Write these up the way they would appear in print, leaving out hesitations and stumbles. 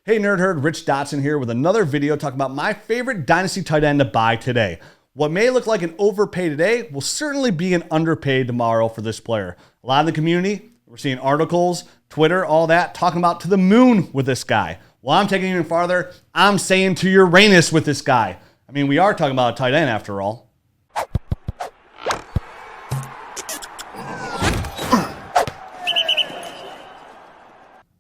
Hey Nerd Herd, Rich Dotson here with another video talking about my favorite Dynasty tight end to buy today. What may look like an overpay today will certainly be an underpay tomorrow for this player. A lot of the community, we're seeing articles, Twitter, all that, talking about to the moon with this guy. Well, I'm taking it even farther. I'm saying to Uranus with this guy. I mean, we are talking about a tight end after all.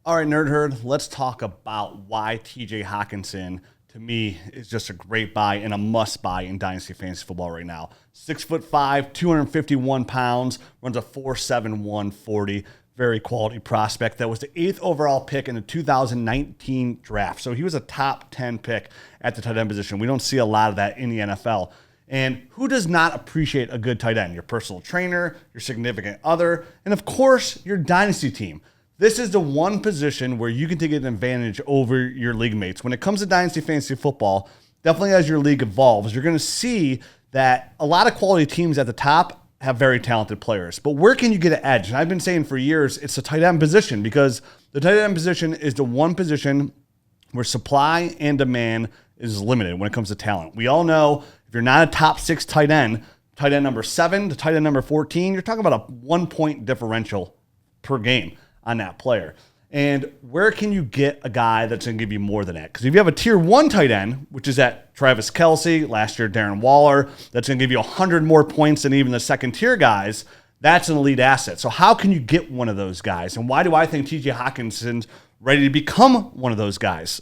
All right, Nerd Herd, let's talk about why TJ Hawkinson, to me, is just a great buy and a must buy in Dynasty Fantasy Football right now. 6'5", 251 pounds, runs a 4.7 140. Very quality prospect. That was the 8th overall pick in the 2019 draft. So he was a top 10 pick at the tight end position. We don't see a lot of that in the NFL. And who does not appreciate a good tight end? Your personal trainer, your significant other, and of course, your dynasty team. This is the one position where you can take an advantage over your league mates. When it comes to Dynasty Fantasy Football, definitely as your league evolves, you're going to see that a lot of quality teams at the top have very talented players. But where can you get an edge? And I've been saying for years, it's the tight end position, because the tight end position is the one position where supply and demand is limited when it comes to talent. We all know if you're not a top 6 tight end number 7 to tight end number 14, you're talking about a 1-point differential per game on that player. And where can you get a guy that's going to give you more than that? Because if you have a tier 1 tight end, which is at Travis Kelce, last year Darren Waller, that's going to give you 100 more points than even the second tier guys, that's an elite asset. So how can you get one of those guys? And why do I think TJ Hawkinson's ready to become one of those guys?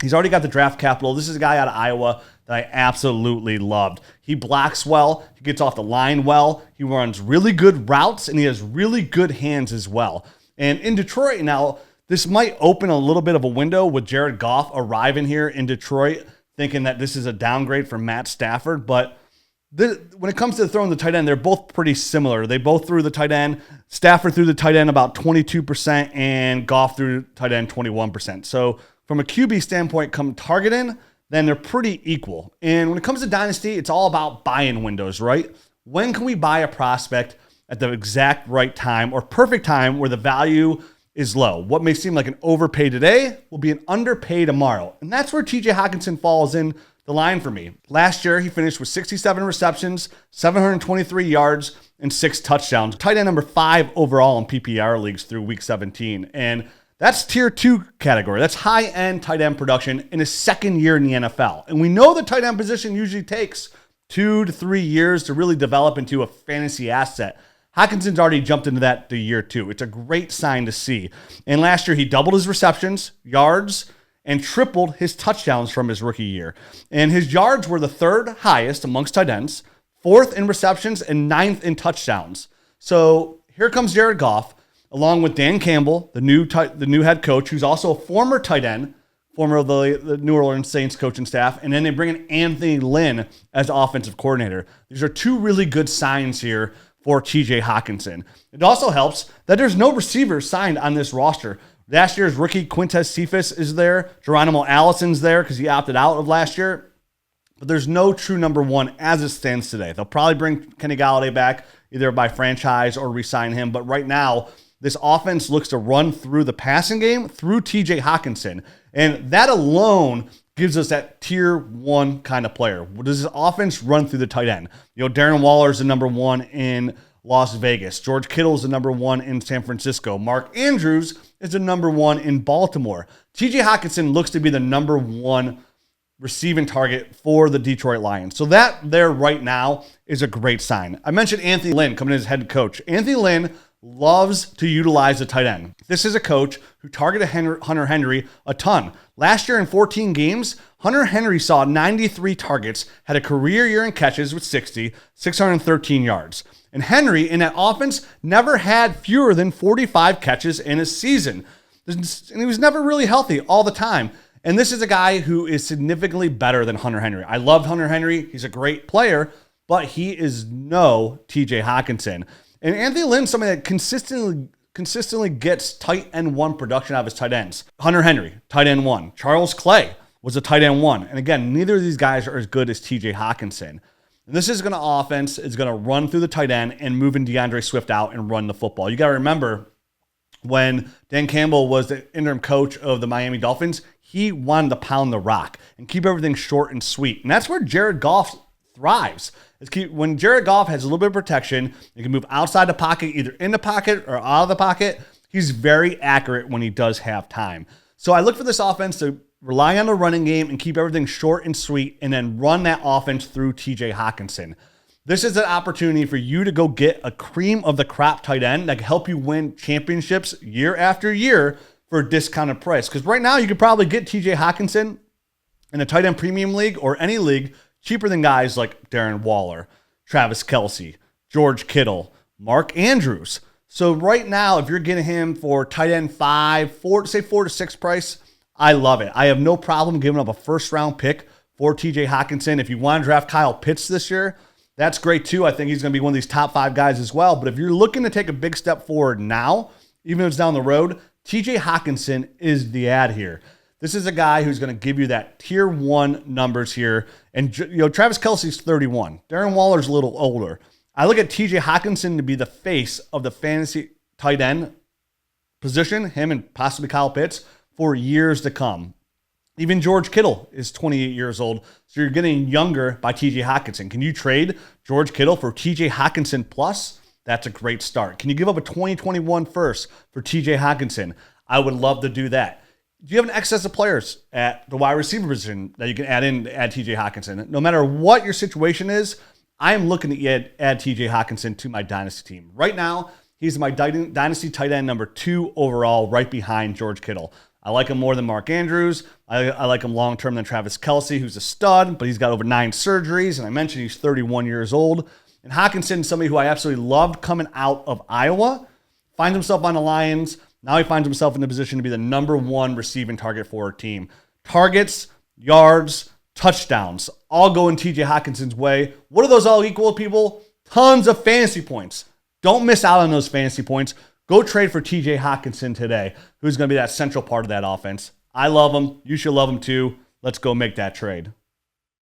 He's already got the draft capital. This is a guy out of Iowa that I absolutely loved. He blocks well. He gets off the line well. He runs really good routes, and he has really good hands as well. And in Detroit now, this might open a little bit of a window with Jared Goff arriving here in Detroit, thinking that this is a downgrade for Matt Stafford. But when it comes to throwing the tight end, they're both pretty similar. They both threw the tight end. Stafford threw the tight end about 22%, and Goff threw tight end 21%. So from a QB standpoint, come targeting, then they're pretty equal. And when it comes to Dynasty, it's all about buy-in windows, right? When can we buy a prospect at the exact right time or perfect time where the value is low? What may seem like an overpay today will be an underpay tomorrow. And that's where TJ Hawkinson falls in the line for me. Last year, he finished with 67 receptions, 723 yards, and 6 touchdowns. Tight end number 5 overall in PPR leagues through week 17. And that's tier 2 category. That's high-end tight end production in his second year in the NFL. And we know the tight end position usually takes 2 to 3 years to really develop into a fantasy asset. Hawkinson's already jumped into that to year 2. It's a great sign to see. And last year, he doubled his receptions, yards, and tripled his touchdowns from his rookie year. And his yards were the 3rd highest amongst tight ends, 4th in receptions, and 9th in touchdowns. So here comes Jared Goff, along with Dan Campbell, the new head coach, who's also a former tight end, former of the New Orleans Saints coaching staff, and then they bring in Anthony Lynn as offensive coordinator. These are 2 really good signs here for TJ Hawkinson. It also helps that there's no receivers signed on this roster. Last year's rookie Quintez Cephas is there. Geronimo Allison's there because he opted out of last year. But there's no true number 1 as it stands today. They'll probably bring Kenny Galladay back either by franchise or re-sign him. But right now, this offense looks to run through the passing game through TJ Hawkinson. And that alone gives us that tier 1 kind of player. Does this offense run through the tight end? You know, Darren Waller is the number 1 in Las Vegas. George Kittle is the number 1 in San Francisco. Mark Andrews is the number 1 in Baltimore. TJ Hawkinson looks to be the number 1 receiving target for the Detroit Lions. So that there right now is a great sign. I mentioned Anthony Lynn coming in as head coach. Anthony Lynn loves to utilize the tight end. This is a coach who targeted Hunter Henry a ton. Last year in 14 games, Hunter Henry saw 93 targets, had a career year in catches with 60, 613 yards. And Henry, in that offense, never had fewer than 45 catches in a season. And he was never really healthy all the time. And this is a guy who is significantly better than Hunter Henry. I loved Hunter Henry. He's a great player, but he is no TJ Hawkinson. And Anthony Lynn's somebody that consistently gets tight end 1 production out of his tight ends. Hunter Henry, tight end 1. Charles Clay was a tight end 1. And again, neither of these guys are as good as TJ Hawkinson. And this is going to offense is going to run through the tight end and moving DeAndre Swift out and run the football. You got to remember, when Dan Campbell was the interim coach of the Miami Dolphins, he wanted to pound the rock and keep everything short and sweet. And that's where Jared Goff thrives. When Jared Goff has a little bit of protection, he can move outside the pocket, either in the pocket or out of the pocket. He's very accurate when he does have time. So I look for this offense to rely on the running game and keep everything short and sweet and then run that offense through TJ Hawkinson. This is an opportunity for you to go get a cream of the crop tight end that can help you win championships year after year for a discounted price. Because right now you could probably get TJ Hawkinson in a tight end premium league or any league cheaper than guys like Darren Waller, Travis Kelce, George Kittle, Mark Andrews. So right now, if you're getting him for tight end 4 to 6 price, I love it. I have no problem giving up a first round pick for TJ Hawkinson. If you want to draft Kyle Pitts this year, that's great too. I think he's going to be one of these top 5 guys as well. But if you're looking to take a big step forward now, even if it's down the road, TJ Hawkinson is the ad here. This is a guy who's going to give you that tier 1 numbers here. And Travis Kelce's 31. Darren Waller's a little older. I look at TJ Hawkinson to be the face of the fantasy tight end position, him and possibly Kyle Pitts, for years to come. Even George Kittle is 28 years old, so you're getting younger by TJ Hawkinson. Can you trade George Kittle for TJ Hawkinson plus? That's a great start. Can you give up a 2021 first for TJ Hawkinson? I would love to do that. Do you have an excess of players at the wide receiver position that you can add TJ Hawkinson? No matter what your situation is, I'm looking to add TJ Hawkinson to my Dynasty team. Right now, he's my Dynasty tight end number 2 overall, right behind George Kittle. I like him more than Mark Andrews. I like him long-term than Travis Kelce, who's a stud, but he's got over 9 surgeries. And I mentioned he's 31 years old. And Hawkinson, somebody who I absolutely loved coming out of Iowa, finds himself on the Lions. Now he finds himself in the position to be the number 1 receiving target for our team. Targets, yards, touchdowns, all go in TJ Hawkinson's way. What do those all equal, people? Tons of fantasy points. Don't miss out on those fantasy points. Go trade for TJ Hawkinson today, who's going to be that central part of that offense. I love him. You should love him too. Let's go make that trade.